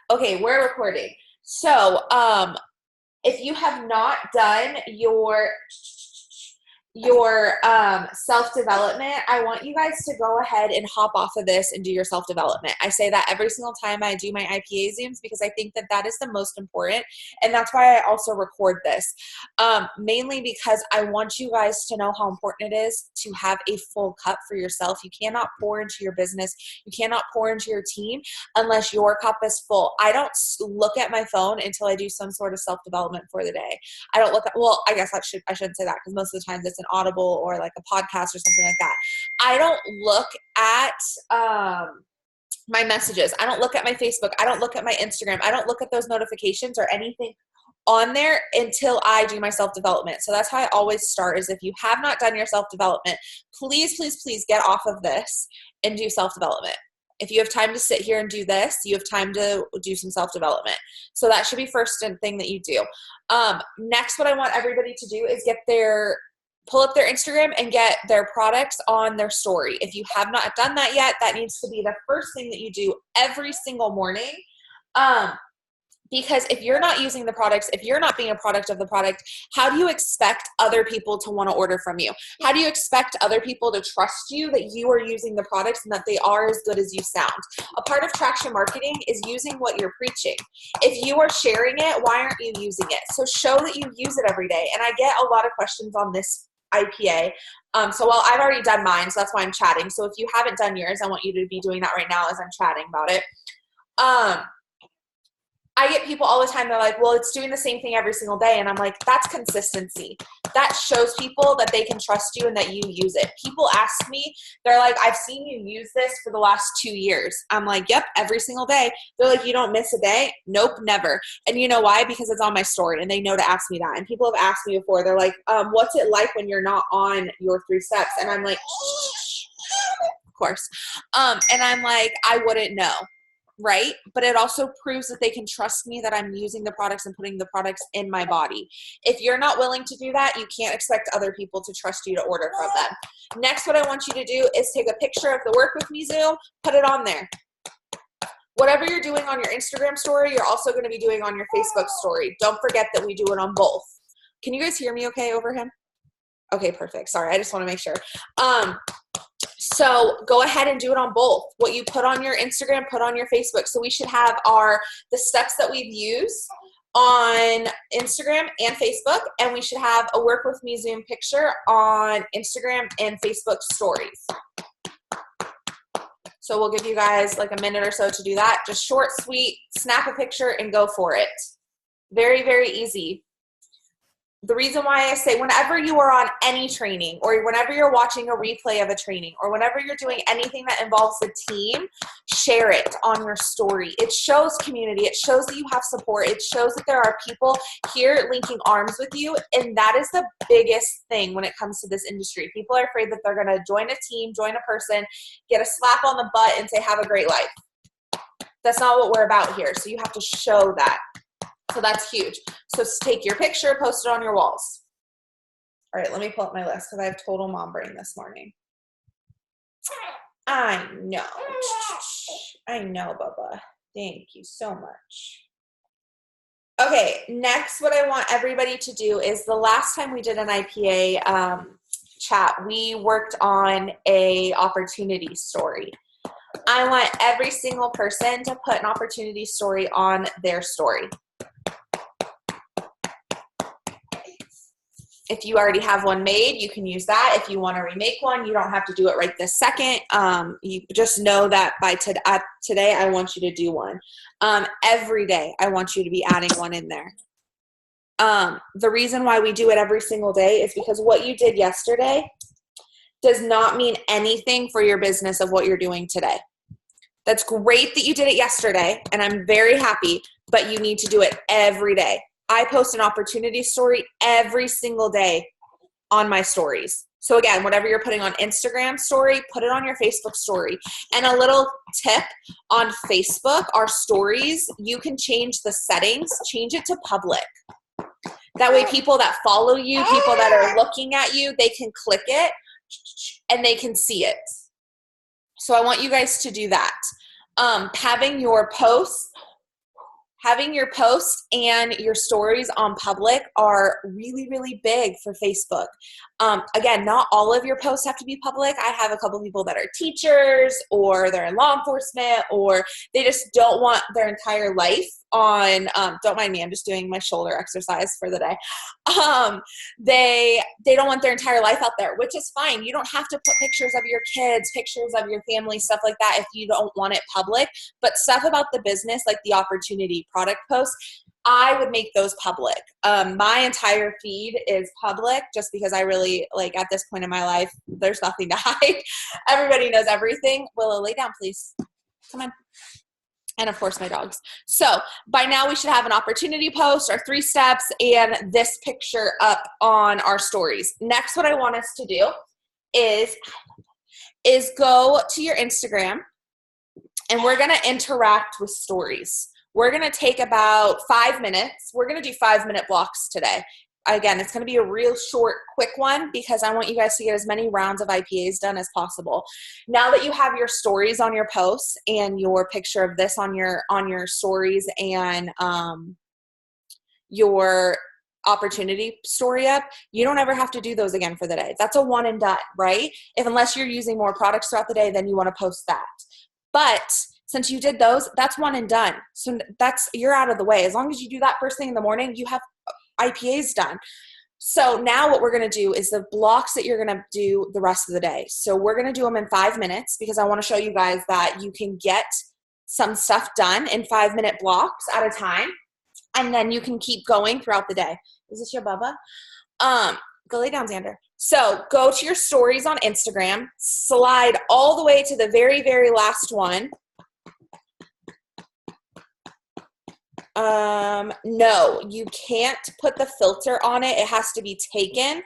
Okay, we're recording. So, if you have not done your self-development, I want you guys to go ahead and hop off of this and do your self-development. I say that every single time I do my IPA Zooms because I think that that is the most important, and that's why I also record this. Mainly because I want you guys to know how important it is to have a full cup for yourself. You cannot pour into your business. You cannot pour into your team unless your cup is full. I don't look at my phone until I do some sort of self-development for the day. I don't look at, well, I guess I shouldn't say that because most of the times it's an Audible or like a podcast or something like that. I don't look at my messages. I don't look at my Facebook. I don't look at my Instagram. I don't look at those notifications or anything on there until I do my self-development. So that's how I always start, is if you have not done your self-development, please, please, please get off of this and do self-development. If you have time to sit here and do this, you have time to do some self-development. So that should be first thing that you do. Next, what I want everybody to do is pull up their Instagram and get their products on their story. If you have not done that yet, that needs to be the first thing that you do every single morning. Because if you're not using the products, if you're not being a product of the product, how do you expect other people to want to order from you? How do you expect other people to trust you that you are using the products and that they are as good as you sound? A part of traction marketing is using what you're preaching. If you are sharing it, why aren't you using it? So show that you use it every day. And I get a lot of questions on this IPA. So while I've already done mine, so that's why I'm chatting. So if you haven't done yours, I want you to be doing that right now as I'm chatting about it. I get people all the time, they're like, well, it's doing the same thing every single day. And I'm like, that's consistency. That shows people that they can trust you and that you use it. People ask me, they're like, I've seen you use this for the last 2 years. I'm like, yep, every single day. They're like, you don't miss a day? Nope, never. And you know why? Because it's on my story and they know to ask me that. And people have asked me before, they're like, what's it like when you're not on your 3 steps? And I'm like, of course. And I'm like, I wouldn't know. Right? But it also proves that they can trust me that I'm using the products and putting the products in my body. If you're not willing to do that, you can't expect other people to trust you to order from them. Next, what I want you to do is take a picture of the Work With Me Zoom, put it on there. Whatever you're doing on your Instagram story, you're also going to be doing on your Facebook story. Don't forget that we do it on both. Can you guys hear me okay over him? Okay, perfect. Sorry, I just want to make sure. So go ahead and do it on both. What you put on your Instagram, put on your Facebook. So we should have the steps that we've used on Instagram and Facebook, and we should have a Work With Me Zoom picture on Instagram and Facebook stories. So we'll give you guys like a minute or so to do that. Just short, sweet, snap a picture and go for it. Very, very easy. The reason why I say whenever you are on any training or whenever you're watching a replay of a training or whenever you're doing anything that involves the team, share it on your story. It shows community. It shows that you have support. It shows that there are people here linking arms with you. And that is the biggest thing when it comes to this industry. People are afraid that they're going to join a team, join a person, get a slap on the butt and say, have a great life. That's not what we're about here. So you have to show that. So that's huge. So take your picture, post it on your walls. All right, let me pull up my list because I have total mom brain this morning. I know, Bubba. Thank you so much. Okay, next what I want everybody to do is the last time we did an IPA chat, we worked on a opportunity story. I want every single person to put an opportunity story on their story. If you already have one made, you can use that. If you want to remake one, you don't have to do it right this second. You just know that by today, I want you to do one. Every day, I want you to be adding one in there. The reason why we do it every single day is because what you did yesterday does not mean anything for your business of what you're doing today. That's great that you did it yesterday, and I'm very happy, but you need to do it every day. I post an opportunity story every single day on my stories. So again, whatever you're putting on Instagram story, put it on your Facebook story. And a little tip on Facebook, our stories, you can change the settings, change it to public. That way people that follow you, people that are looking at you, they can click it and they can see it. So I want you guys to do that. Having your posts Having your posts and your stories on public are really, really big for Facebook. Again, not all of your posts have to be public. I have a couple people that are teachers, or they're in law enforcement, or they just don't want their entire life on, don't mind me, I'm just doing my shoulder exercise for the day. They don't want their entire life out there, which is fine. You don't have to put pictures of your kids, pictures of your family, stuff like that if you don't want it public. But stuff about the business, like the opportunity product posts, I would make those public. My entire feed is public just because I really, like, at this point in my life, there's nothing to hide. Everybody knows everything. Willow, lay down, please. Come on. And of course my dogs. So by now we should have an opportunity post, our 3 steps, and this picture up on our stories. Next, what I want us to do is go to your Instagram, and we're gonna interact with stories. We're gonna take about 5 minutes. We're gonna do 5-minute blocks today. Again, it's going to be a real short, quick one because I want you guys to get as many rounds of IPAs done as possible. Now that you have your stories on your posts and your picture of this on your stories and your opportunity story up, you don't ever have to do those again for the day. That's a one and done, right? Unless you're using more products throughout the day, then you want to post that. But since you did those, that's one and done. So you're out of the way. As long as you do that first thing in the morning, you have IPAs done. So now what we're going to do is the blocks that you're going to do the rest of the day. So we're going to do them in 5 minutes because I want to show you guys that you can get some stuff done in 5-minute blocks at a time. And then you can keep going throughout the day. Is this your Bubba? Go lay down, Xander. So go to your stories on Instagram, slide all the way to the very, very last one. No, you can't put the filter on it. It has to be taken,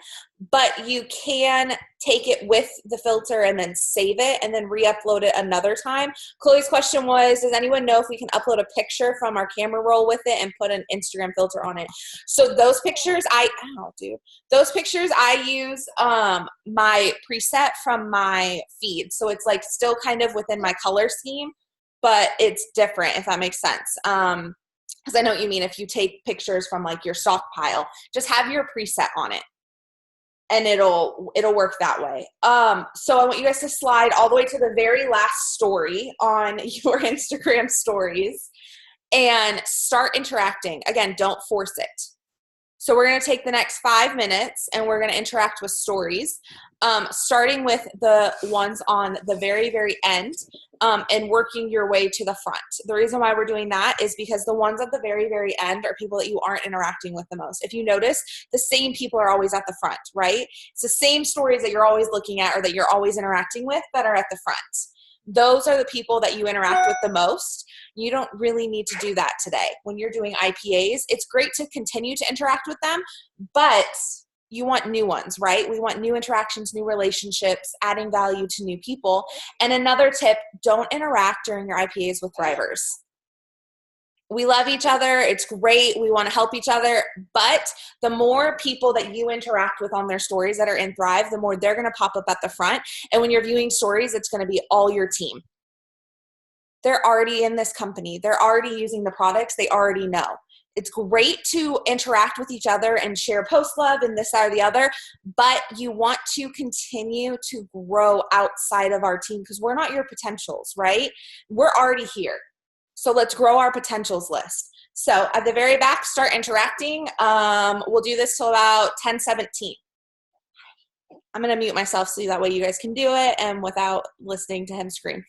but you can take it with the filter and then save it and then re-upload it another time. Chloe's question was, does anyone know if we can upload a picture from our camera roll with it and put an Instagram filter on it? So those pictures, those pictures I use my preset from my feed. So it's like still kind of within my color scheme, but it's different, if that makes sense. Because I know what you mean. If you take pictures from like your stockpile, just have your preset on it and it'll work that way. So I want you guys to slide all the way to the very last story on your Instagram stories and start interacting. Again, don't force it. So we're going to take the next 5 minutes and we're going to interact with stories, starting with the ones on the very, very end and working your way to the front. The reason why we're doing that is because the ones at the very, very end are people that you aren't interacting with the most. If you notice, the same people are always at the front, right? It's the same stories that you're always looking at or that you're always interacting with that are at the front. Those are the people that you interact with the most. You don't really need to do that today. When you're doing IPAs, it's great to continue to interact with them, but you want new ones, right? We want new interactions, new relationships, adding value to new people. And another tip, don't interact during your IPAs with thrivers. We love each other. It's great. We want to help each other. But the more people that you interact with on their stories that are in Thrive, the more they're going to pop up at the front. And when you're viewing stories, it's going to be all your team. They're already in this company. They're already using the products. They already know. It's great to interact with each other and share post love and this, that, or the other, but you want to continue to grow outside of our team because we're not your potentials, right? We're already here. So let's grow our potentials list. So at the very back, start interacting. We'll do this till about 10:17. I'm going to mute myself so that way you guys can do it and without listening to him scream.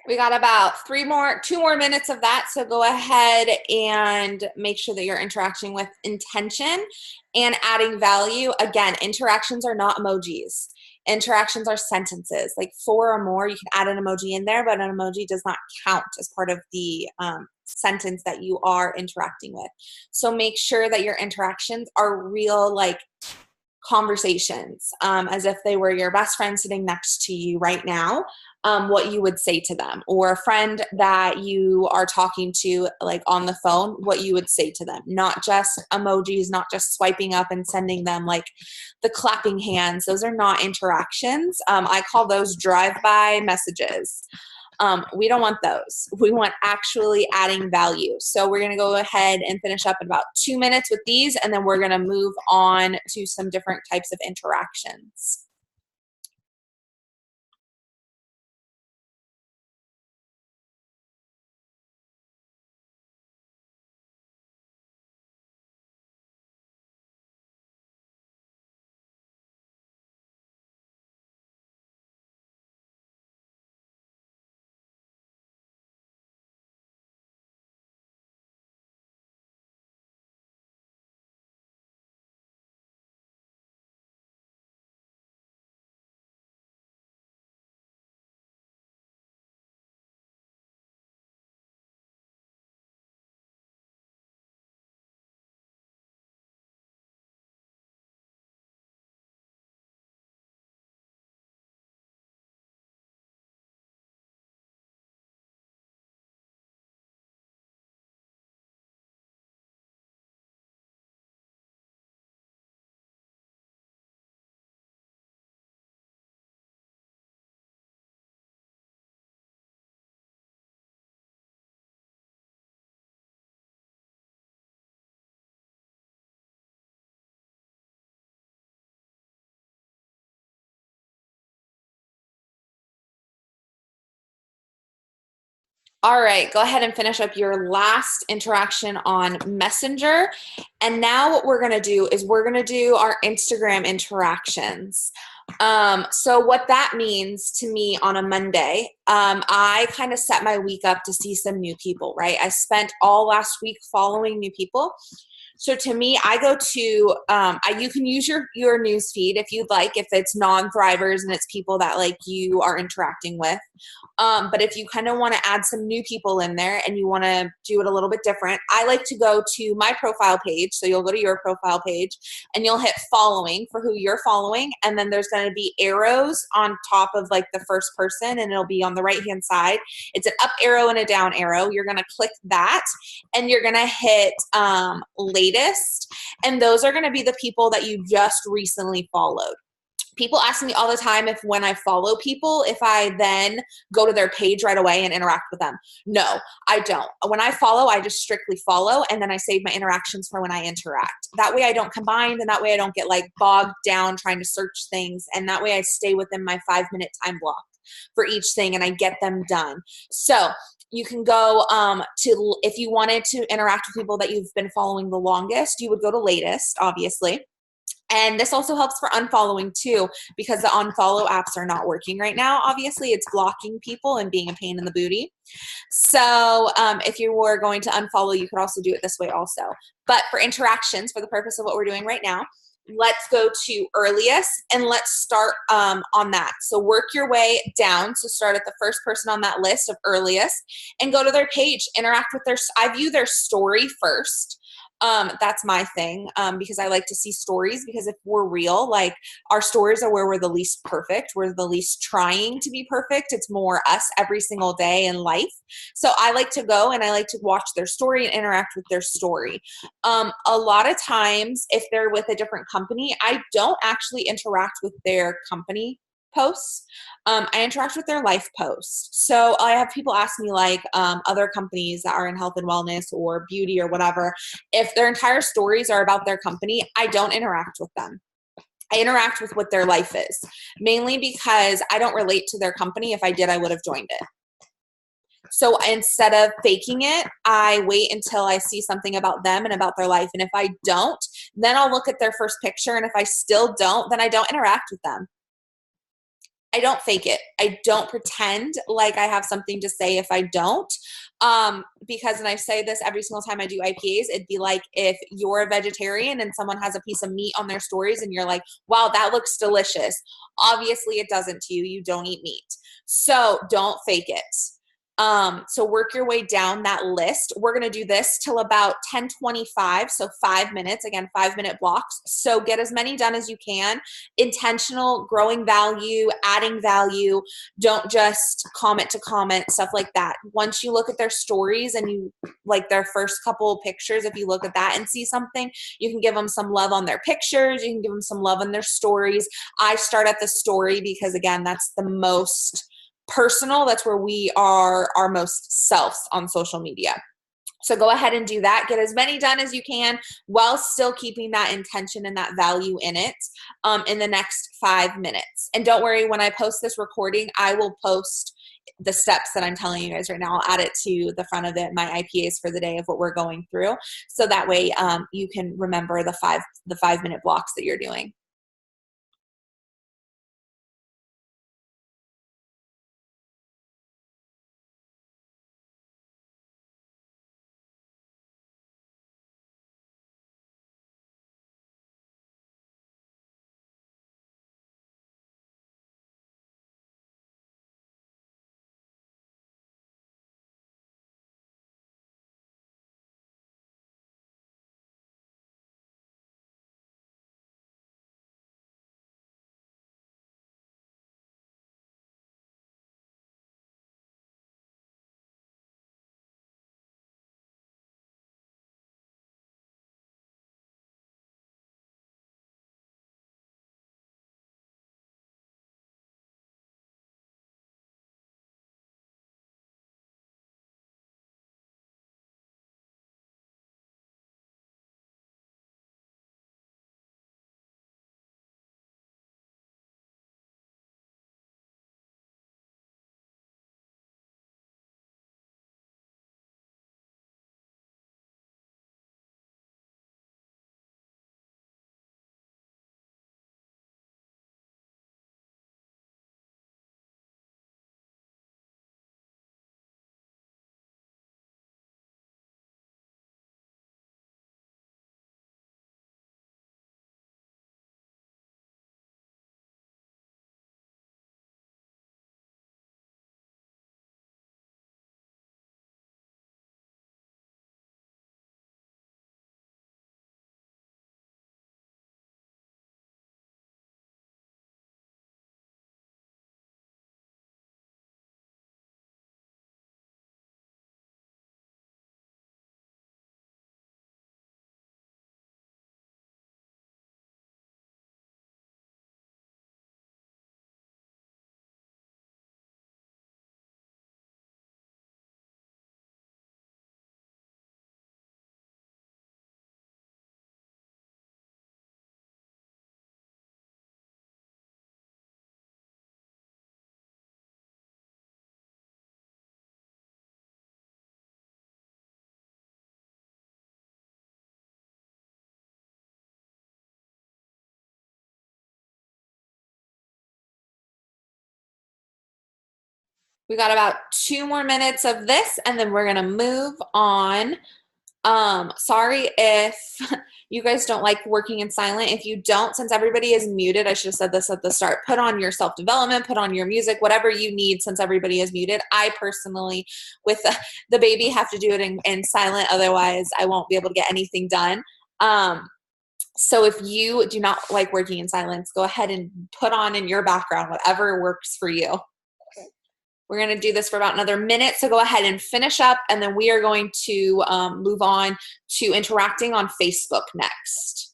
We got about two more minutes of that. So go ahead and make sure that you're interacting with intention and adding value. Again, interactions are not emojis. Interactions are sentences. Like 4 or more, you can add an emoji in there, but an emoji does not count as part of the sentence that you are interacting with. So make sure that your interactions are real, like conversations, as if they were your best friend sitting next to you right now, what you would say to them, or a friend that you are talking to like on the phone, what you would say to them, not just emojis, not just swiping up and sending them like the clapping hands. Those are not interactions. I call those drive-by messages. We don't want those. We want actually adding value. So we're going to go ahead and finish up in about 2 minutes with these, and then we're going to move on to some different types of interactions. All right, go ahead and finish up your last interaction on Messenger. And now what we're gonna do is we're gonna do our Instagram interactions. So what that means to me on a Monday, I kind of set my week up to see some new people, right? I spent all last week following new people. So to me, I go to you can use your news feed if you'd like, if it's non-thrivers and it's people that like you are interacting with. But if you kind of want to add some new people in there and you want to do it a little bit different, I like to go to my profile page. So you'll go to your profile page and you'll hit following for who you're following. And then there's going to be arrows on top of like the first person, and it'll be on the right-hand side. It's an up arrow and a down arrow. You're going to click that and you're going to hit latest. And those are going to be the people that you just recently followed. People ask me all the time if when I follow people, if I then go to their page right away and interact with them. No, I don't. When I follow, I just strictly follow, and then I save my interactions for when I interact. That way I don't combine, and that way I don't get like bogged down trying to search things, and that way I stay within my 5-minute time block for each thing and I get them done. So you can go to, if you wanted to interact with people that you've been following the longest, you would go to latest, obviously. And this also helps for unfollowing too, because the unfollow apps are not working right now. Obviously, it's blocking people and being a pain in the booty. So if you were going to unfollow, you could also do it this way also. But for interactions, for the purpose of what we're doing right now, let's go to earliest and let's start on that. So work your way down. So start at the first person on that list of earliest and go to their page, interact with I view their story first. That's my thing, because I like to see stories, because if we're real, like our stories are where we're the least perfect. We're the least trying to be perfect. It's more us every single day in life. So I like to go and I like to watch their story and interact with their story. A lot of times if they're with a different company, I don't actually interact with their company posts. I interact with their life posts. So I have people ask me like other companies that are in health and wellness or beauty or whatever, if their entire stories are about their company, I don't interact with them. I interact with what their life is, mainly because I don't relate to their company. If I did, I would have joined it. So instead of faking it, I wait until I see something about them and about their life. And if I don't, then I'll look at their first picture. And if I still don't, then I don't interact with them. I don't fake it. I don't pretend like I have something to say if I don't. Because, and I say this every single time I do IPAs, it'd be like if you're a vegetarian and someone has a piece of meat on their stories and you're like, wow, that looks delicious. Obviously it doesn't to you. You don't eat meat. So don't fake it. So work your way down that list. We're going to do this till about 10:25. So 5 minutes, again, 5-minute blocks. So get as many done as you can. Intentional, growing value, adding value. Don't just comment to comment, stuff like that. Once you look at their stories and you like their first couple of pictures, if you look at that and see something, you can give them some love on their pictures. You can give them some love on their stories. I start at the story because, again, that's the most personal. That's where we are our most selves on social media. So go ahead and do that. Get as many done as you can while still keeping that intention and that value in it in the next 5 minutes. And don't worry, when I post this recording, I will post the steps that I'm telling you guys right now. I'll add it to the front of it, my IPAs for the day of what we're going through. So that way you can remember the 5-minute blocks that you're doing. We got about 2 more minutes of this and then we're going to move on. Sorry if you guys don't like working in silent. If you don't, since everybody is muted, I should have said this at the start, put on your self-development, put on your music, whatever you need since everybody is muted. I personally, with the baby, have to do it in silent. Otherwise, I won't be able to get anything done. So if you do not like working in silence, go ahead and put on in your background whatever works for you. We're going to do this for about another minute, so go ahead and finish up, and then we are going to move on to interacting on Facebook next.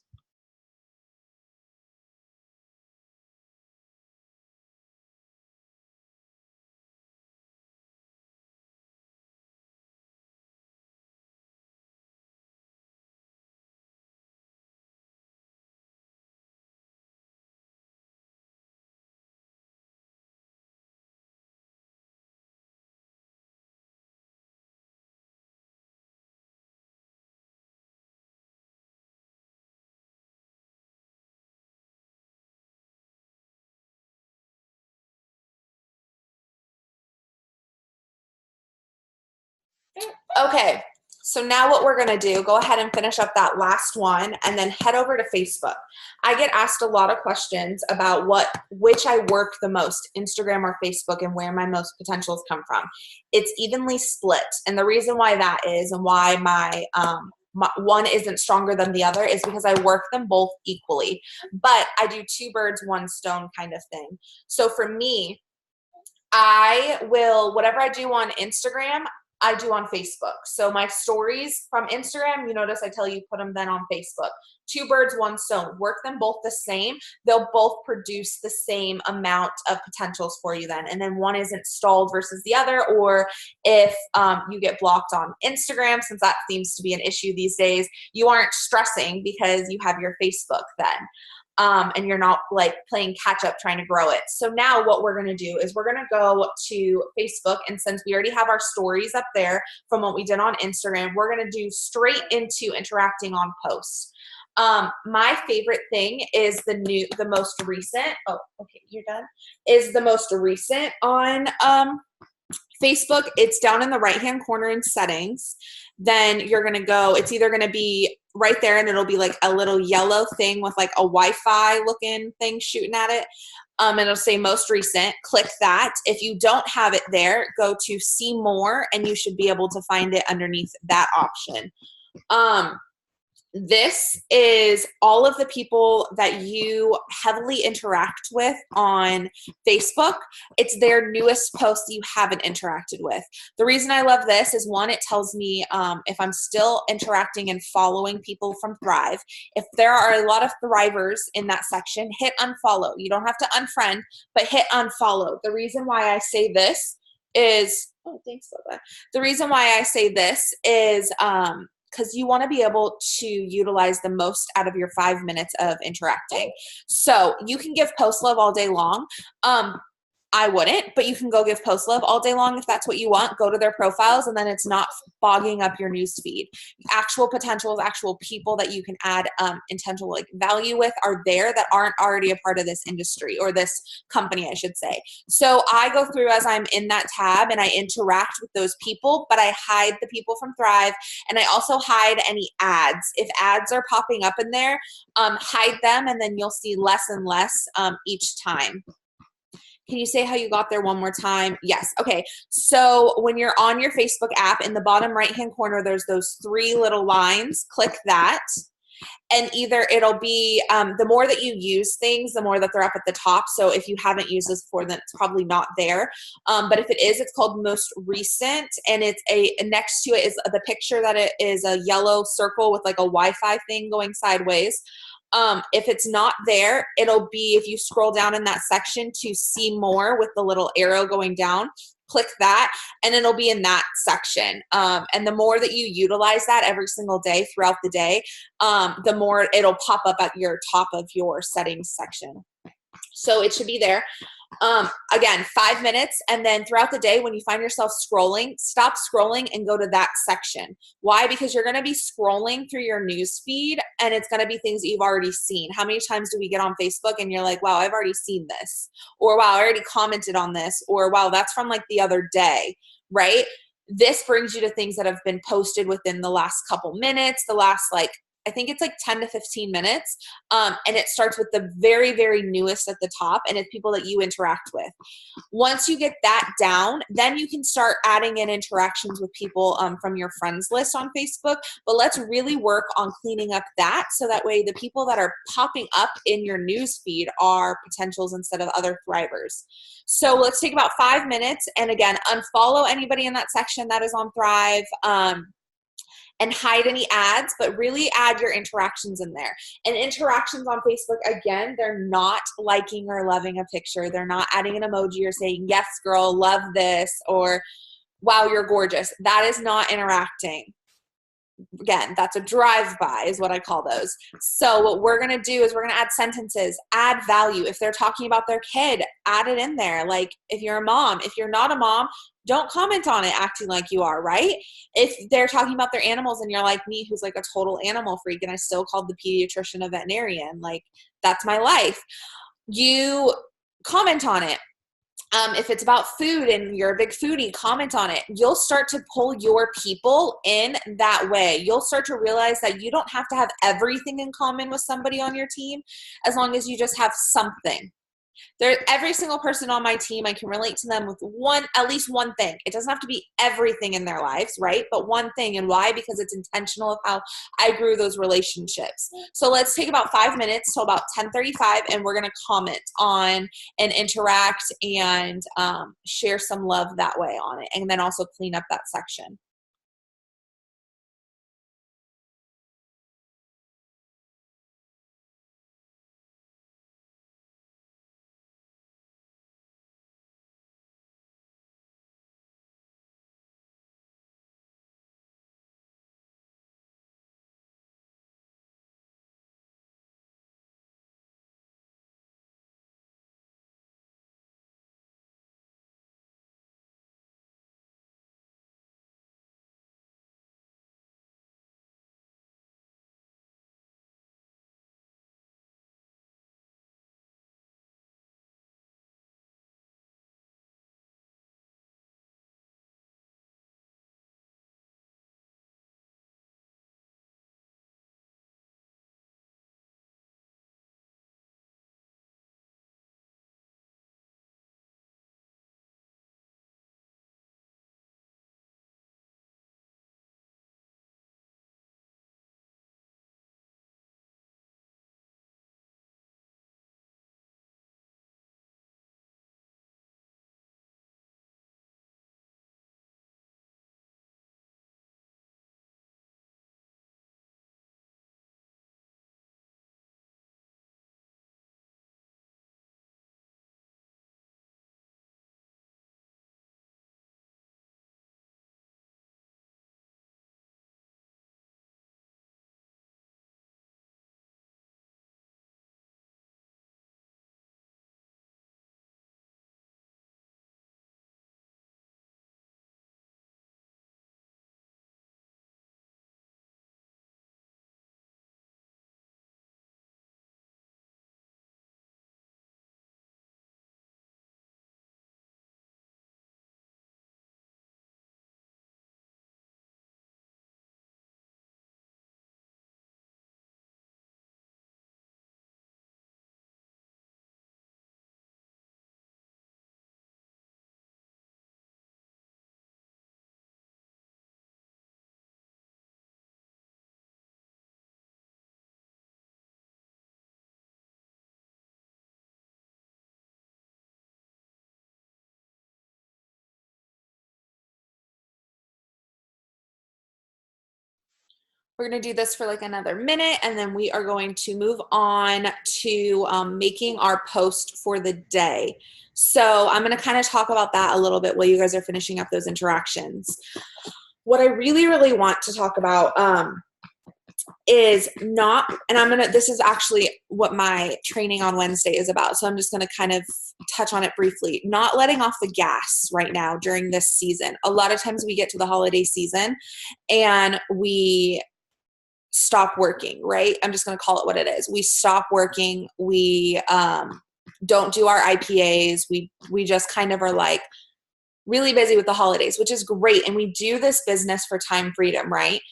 Okay, so now what we're going to do, go ahead and finish up that last one and then head over to Facebook. I get asked a lot of questions about which I work the most, Instagram or Facebook, and where my most potentials come from. It's evenly split. And the reason why that is and why my one isn't stronger than the other is because I work them both equally. But I do two birds, one stone kind of thing. So for me, whatever I do on Instagram, I do on Facebook. So my stories from Instagram, you notice I tell you put them then on Facebook. Two birds, one stone. Work them both the same. They'll both produce the same amount of potentials for you then. And then one isn't stalled versus the other. Or if you get blocked on Instagram, since that seems to be an issue these days, you aren't stressing because you have your Facebook then. And you're not like playing catch up trying to grow it. So now what we're going to do is we're going to go to Facebook. And since we already have our stories up there from what we did on Instagram, we're going to do straight into interacting on posts. My favorite thing is the most recent. Oh, okay. You're done. Is the most recent on, Facebook. It's down in the right-hand corner in settings. Then you're going to go, it's either going to be right there and it'll be like a little yellow thing with like a Wi-Fi looking thing shooting at it. It'll say most recent. Click that. If you don't have it there, go to see more and you should be able to find it underneath that option. This is all of the people that you heavily interact with on Facebook. It's their newest posts you haven't interacted with. The reason I love this is, one, it tells me if I'm still interacting and following people from Thrive. If there are a lot of Thrivers in that section, hit unfollow. You don't have to unfriend, but hit unfollow. The reason why I say this is, oh, thanks, Lola. The reason why I say this is, because you want to be able to utilize the most out of your 5 minutes of interacting. So you can give post love all day long. I wouldn't, but you can go give post love all day long if that's what you want. Go to their profiles and then it's not bogging up your news feed. Actual potentials, actual people that you can add intentional like value with are there that aren't already a part of this industry or this company, I should say. So I go through as I'm in that tab and I interact with those people, but I hide the people from Thrive and I also hide any ads. If ads are popping up in there, hide them and then you'll see less and less each time. Can you say how you got there one more time? Yes. Okay. So when you're on your Facebook app, in the bottom right-hand corner, there's those three little lines. Click that. And either it'll be, the more that you use things, the more that they're up at the top. So if you haven't used this before, then it's probably not there. But if it is, it's called most recent. And it's next to it is the picture that it is a yellow circle with like a Wi-Fi thing going sideways. If it's not there, it'll be, if you scroll down in that section to see more with the little arrow going down, click that and it'll be in that section. And the more that you utilize that every single day throughout the day, the more it'll pop up at your top of your settings section. So it should be there. Again, 5 minutes. And then throughout the day, when you find yourself scrolling, stop scrolling and go to that section. Why? Because you're going to be scrolling through your news feed and it's going to be things that you've already seen. How many times do we get on Facebook and you're like, wow, I've already seen this, or wow, I already commented on this, or wow, that's from like the other day, right? This brings you to things that have been posted within the last couple minutes, the last I think it's like 10 to 15 minutes. And it starts with the very, very newest at the top, and it's people that you interact with. Once you get that down, then you can start adding in interactions with people from your friends list on Facebook. But let's really work on cleaning up that so that way the people that are popping up in your news feed are potentials instead of other Thrivers. So let's take about 5 minutes. And again, unfollow anybody in that section that is on Thrive. And hide any ads, but really add your interactions in there. And interactions on Facebook, again, they're not liking or loving a picture. They're not adding an emoji or saying, yes, girl, love this, or wow, you're gorgeous. That is not interacting. Again, that's a drive-by is what I call those. So what we're going to do is we're going to add sentences, add value. If they're talking about their kid, add it in there. Like if you're a mom, if you're not a mom, don't comment on it acting like you are, right? If they're talking about their animals and you're like me, who's like a total animal freak, and I still called the pediatrician a veterinarian, like that's my life. You comment on it. If it's about food and you're a big foodie, comment on it. You'll start to pull your people in that way. You'll start to realize that you don't have to have everything in common with somebody on your team, as long as you just have something. Every single person on my team, I can relate to them with at least one thing. It doesn't have to be everything in their lives, right? But one thing. And why? Because it's intentional of how I grew those relationships. So let's take about 5 minutes till about 10:35, and we're going to comment on and interact and share some love that way on it. And then also clean up that section. We're going to do this for like another minute, and then we are going to move on to making our post for the day. So I'm going to kind of talk about that a little bit while you guys are finishing up those interactions. What I really, really want to talk about is not, and this is actually what my training on Wednesday is about. So I'm just going to kind of touch on it briefly. Not letting off the gas right now during this season. A lot of times we get to the holiday season and we stop working, right? I'm just going to call it what it is. We stop working. We don't do our IPAs. We just kind of are like really busy with the holidays, which is great. And we do this business for time freedom, right?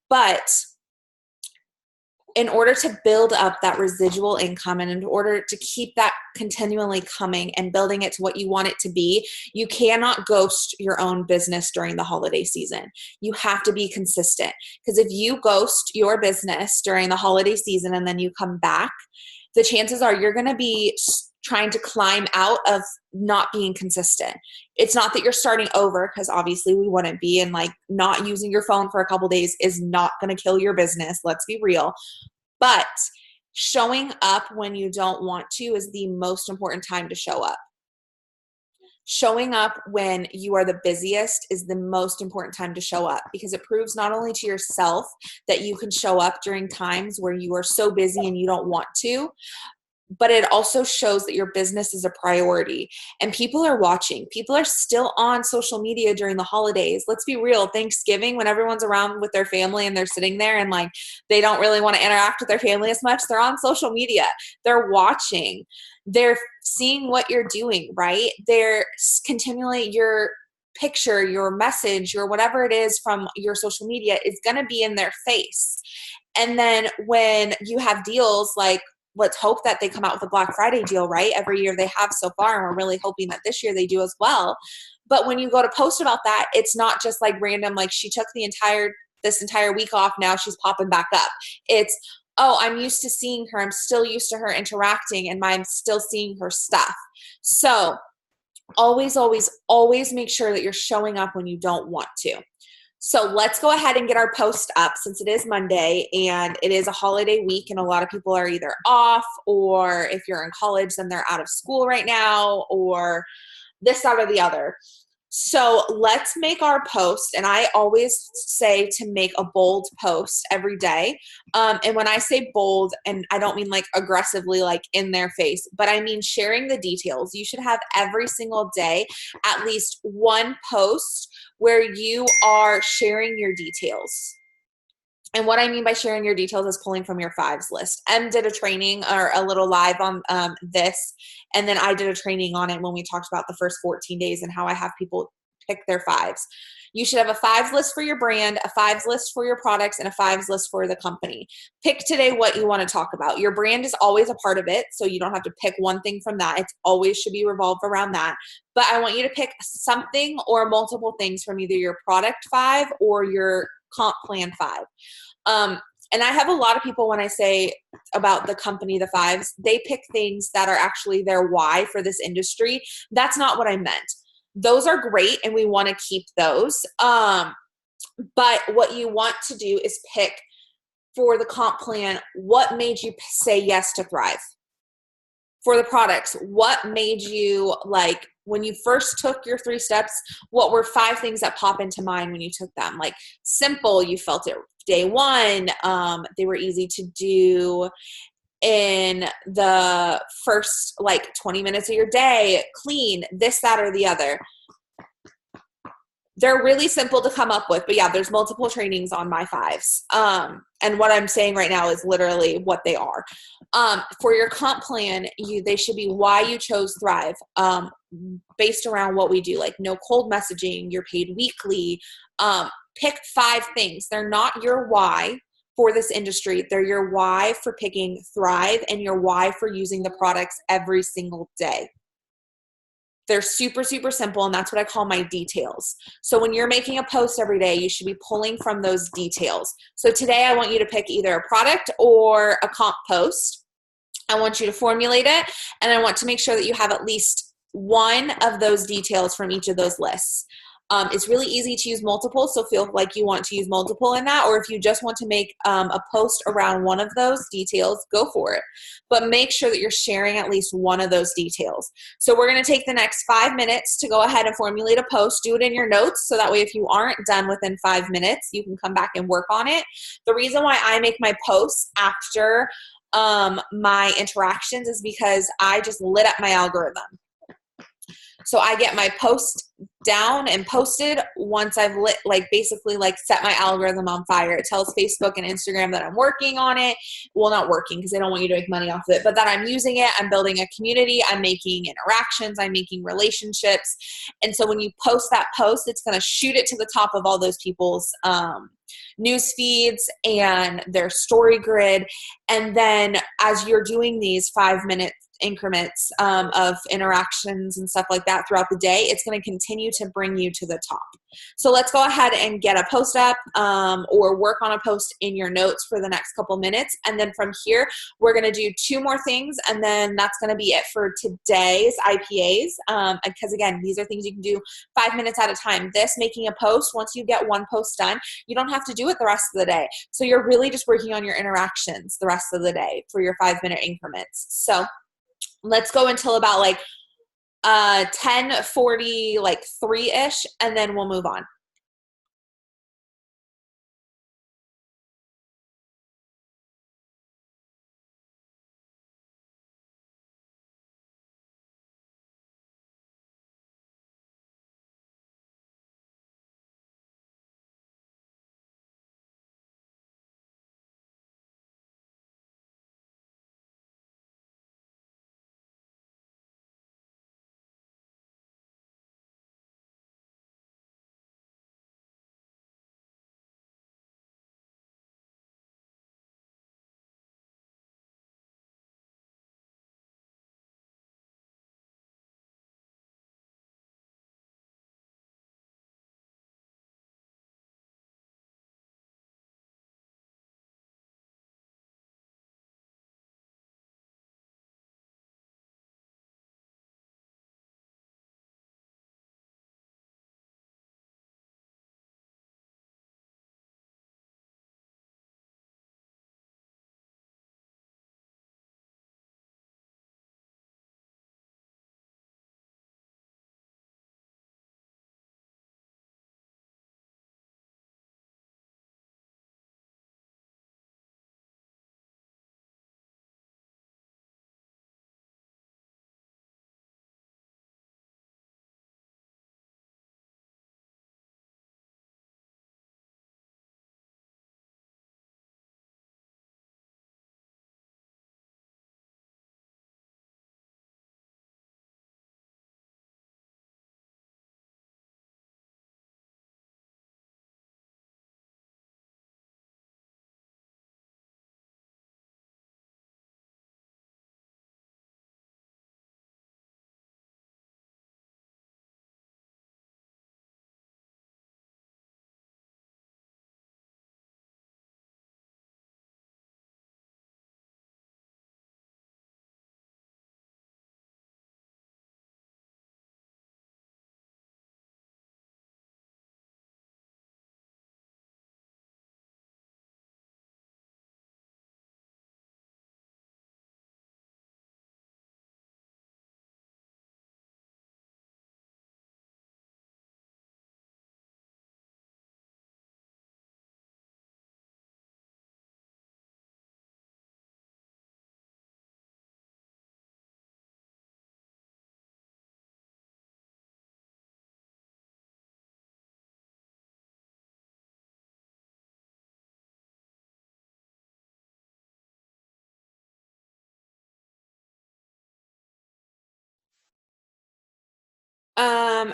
But in order to build up that residual income and in order to keep that continually coming and building it to what you want it to be, you cannot ghost your own business during the holiday season. You have to be consistent, because if you ghost your business during the holiday season and then you come back, the chances are you're going to be trying to climb out of not being consistent. It's not that you're starting over, because obviously we wouldn't be, and like not using your phone for a couple days is not going to kill your business. Let's be real. But showing up when you don't want to is the most important time to show up. Showing up when you are the busiest is the most important time to show up, because it proves not only to yourself that you can show up during times where you are so busy and you don't want to, but it also shows that your business is a priority and people are watching. People are still on social media during the holidays. Let's be real. Thanksgiving, when everyone's around with their family and they're sitting there and like they don't really want to interact with their family as much, they're on social media. They're watching. They're seeing what you're doing, right? They're continually your picture, your message, your whatever it is from your social media is going to be in their face. And then when you have deals like, let's hope that they come out with a Black Friday deal, right? Every year they have so far, and we're really hoping that this year they do as well. But when you go to post about that, it's not just like random, like she took this entire week off, now she's popping back up. It's, oh, I'm used to seeing her. I'm still used to her interacting, and I'm still seeing her stuff. So always, always, always make sure that you're showing up when you don't want to. So let's go ahead and get our post up, since it is Monday and it is a holiday week and a lot of people are either off, or if you're in college, then they're out of school right now, or this, that, or the other. So let's make our post. And I always say to make a bold post every day. And when I say bold, and I don't mean like aggressively, like in their face, but I mean sharing the details. You should have every single day at least one post where you are sharing your details. And what I mean by sharing your details is pulling from your fives list. Em did a training or a little live on this, and then I did a training on it when we talked about the first 14 days and how I have people pick their fives. You should have a fives list for your brand, a fives list for your products, and a fives list for the company. Pick today what you want to talk about. Your brand is always a part of it, so you don't have to pick one thing from that. It always should be revolved around that. But I want you to pick something or multiple things from either your product five or your comp plan five. And I have a lot of people, when I say about the company, the fives, they pick things that are actually their why for this industry. That's not what I meant. Those are great and we want to keep those. But what you want to do is pick for the comp plan, what made you say yes to Thrive? For the products, what made you, like, when you first took your 3 steps, what were 5 things that pop into mind when you took them? Like simple, you felt it day one. They were easy to do in the first like 20 minutes of your day, clean, this, that, or the other. They're really simple to come up with, but yeah, there's multiple trainings on my fives. And what I'm saying right now is literally what they are. For your comp plan, they should be why you chose Thrive, based around what we do, like no cold messaging, you're paid weekly. Pick 5 things. They're not your why for this industry. They're your why for picking Thrive and your why for using the products every single day. They're super, super simple, and that's what I call my details. So when you're making a post every day, you should be pulling from those details. So today I want you to pick either a product or a comp post. I want you to formulate it, and I want to make sure that you have at least one of those details from each of those lists. It's really easy to use multiple, so feel like you want to use multiple in that, or if you just want to make a post around one of those details, go for it. But make sure that you're sharing at least one of those details. So we're going to take the next 5 minutes to go ahead and formulate a post. Do it in your notes, so that way if you aren't done within 5 minutes, you can come back and work on it. The reason why I make my posts after my interactions is because I just lit up my algorithm. So I get my post down and posted once I've basically set my algorithm on fire. It tells Facebook and Instagram that I'm working on it. Well, not working because they don't want you to make money off of it, but that I'm using it. I'm building a community. I'm making interactions. I'm making relationships. And so when you post that post, it's going to shoot it to the top of all those people's news feeds and their story grid. And then as you're doing these 5-minute increments of interactions and stuff like that throughout the day, it's going to continue to bring you to the top. So let's go ahead and get a post up or work on a post in your notes for the next couple minutes. And then from here, we're going to do 2 more things. And then that's going to be it for today's IPAs. Because again, these are things you can do 5 minutes at a time. This, making a post, once you get one post done, you don't have to do it the rest of the day. So you're really just working on your interactions the rest of the day for your 5-minute increments. So let's go until about 10:40, 3-ish, and then we'll move on.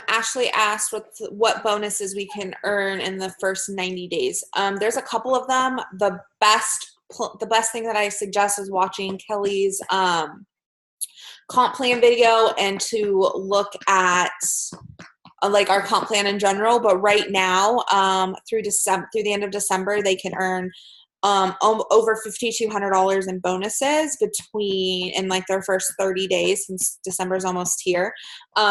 Ashley asked what bonuses we can earn in the first 90 days. There's a couple of them. The best thing that I suggest is watching Kelly's comp plan video and to look at like our comp plan in general. But right now, through the end of December, they can earn over $5,200 in bonuses in like their first 30 days, since December's almost here.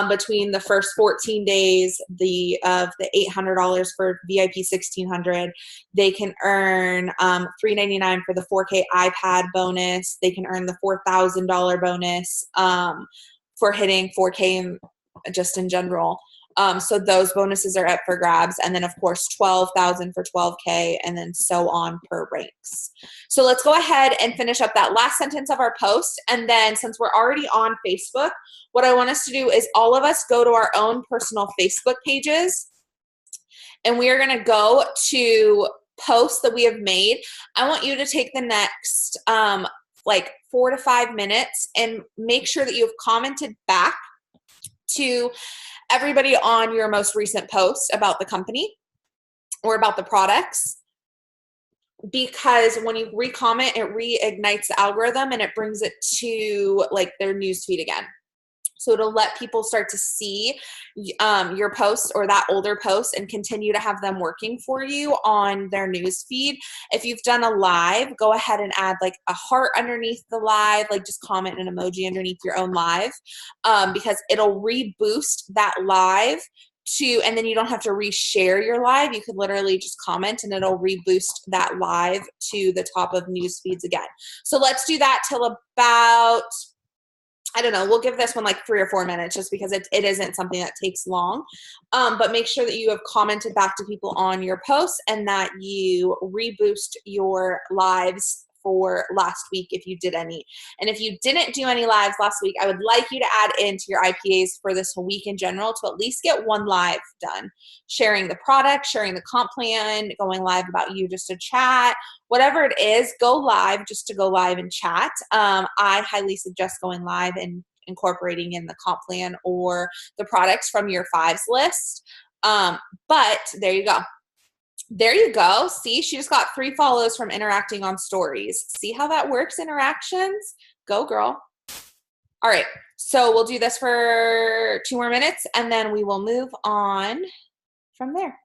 Between the first 14 days of the $800 for VIP 1600, they can earn $399 for the 4K iPad bonus. They can earn the $4,000 bonus for hitting 4K just in general. So those bonuses are up for grabs. And then of course, 12,000 for 12K, and then so on per ranks. So let's go ahead and finish up that last sentence of our post. And then since we're already on Facebook, what I want us to do is all of us go to our own personal Facebook pages, and we are going to go to posts that we have made. I want you to take the next like 4 to 5 minutes and make sure that you have commented back to everybody on your most recent post about the company or about the products, because when you re-comment, it reignites the algorithm and it brings it to like their newsfeed again. So it'll let people start to see your posts or that older post and continue to have them working for you on their news feed. If you've done a live, go ahead and add like a heart underneath the live, like just comment an emoji underneath your own live, because it'll reboost that live and then you don't have to reshare your live. You could literally just comment and it'll reboost that live to the top of news feeds again. So let's do that till about, I don't know, we'll give this one like 3 or 4 minutes just because it isn't something that takes long. But make sure that you have commented back to people on your posts and that you reboost your lives for last week if you did any. And if you didn't do any lives last week, I would like you to add into your IPAs for this week in general to at least get 1 live done. Sharing the product, sharing the comp plan, going live about you just to chat, whatever it is, go live just to go live and chat. I highly suggest going live and incorporating in the comp plan or the products from your 5s list. But there you go. There you go. See, she just got 3 follows from interacting on stories. See how that works, interactions? Go, girl. All right. So we'll do this for 2 more minutes and then we will move on from there.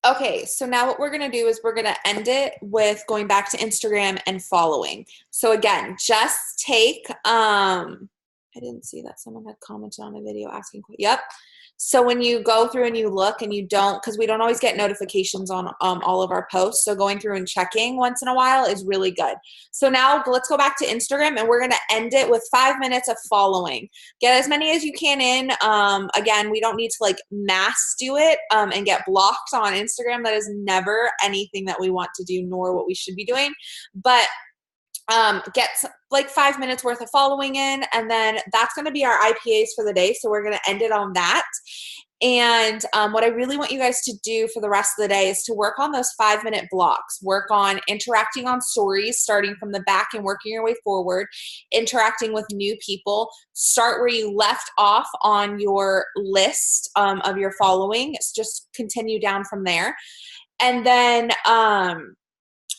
Okay, so now what we're going to do is we're going to end it with going back to Instagram and following. So again, just take, I didn't see that someone had commented on a video asking, yep. So when you go through and you look and you don't, because we don't always get notifications on all of our posts, so going through and checking once in a while is really good. So now let's go back to Instagram and we're going to end it with 5 minutes of following. Get as many as you can in. Again, we don't need to like mass do it and get blocked on Instagram. That is never anything that we want to do, nor what we should be doing. But get like 5 minutes worth of following in, and then that's going to be our IPAs for the day. So we're going to end it on that. And what I really want you guys to do for the rest of the day is to work on those 5-minute blocks. Work on interacting on stories, starting from the back and working your way forward, interacting with new people. Start where you left off on your list of your following. Just continue down from there. And then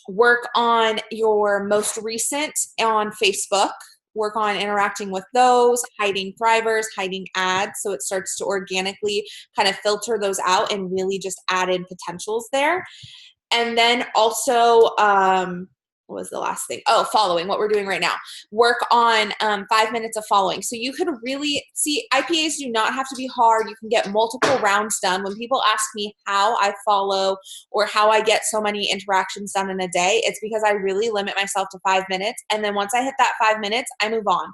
work on your most recent on Facebook. Work on interacting with those, hiding thrivers, hiding ads, so it starts to organically kind of filter those out and really just add in potentials there. And then also, what was the last thing? Oh, following, what we're doing right now. Work on 5 minutes of following. So you could really see, IPAs do not have to be hard. You can get multiple rounds done. When people ask me how I follow or how I get so many interactions done in a day, it's because I really limit myself to 5 minutes. And then once I hit that 5 minutes, I move on.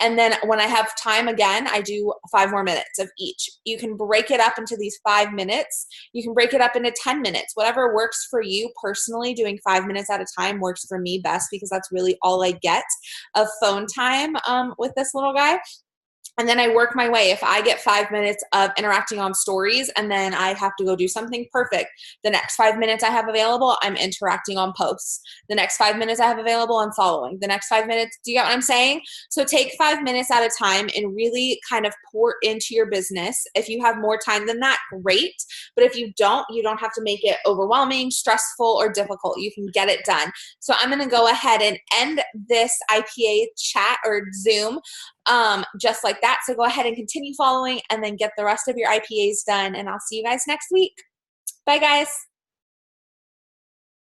And then when I have time again, I do 5 more minutes of each. You can break it up into these 5 minutes. You can break it up into 10 minutes. Whatever works for you personally, doing 5 minutes at a time works for me best because that's really all I get of phone time with this little guy. And then I work my way. If I get 5 minutes of interacting on stories and then I have to go do something, perfect. The next 5 minutes I have available, I'm interacting on posts. The next 5 minutes I have available, I'm following. The next 5 minutes, do you get what I'm saying? So take 5 minutes at a time and really kind of pour into your business. If you have more time than that, great. But if you don't have to make it overwhelming, stressful, or difficult. You can get it done. So I'm going to go ahead and end this IPA chat or Zoom just like that. So go ahead and continue following and then get the rest of your IPAs done. And I'll see you guys next week. Bye, guys.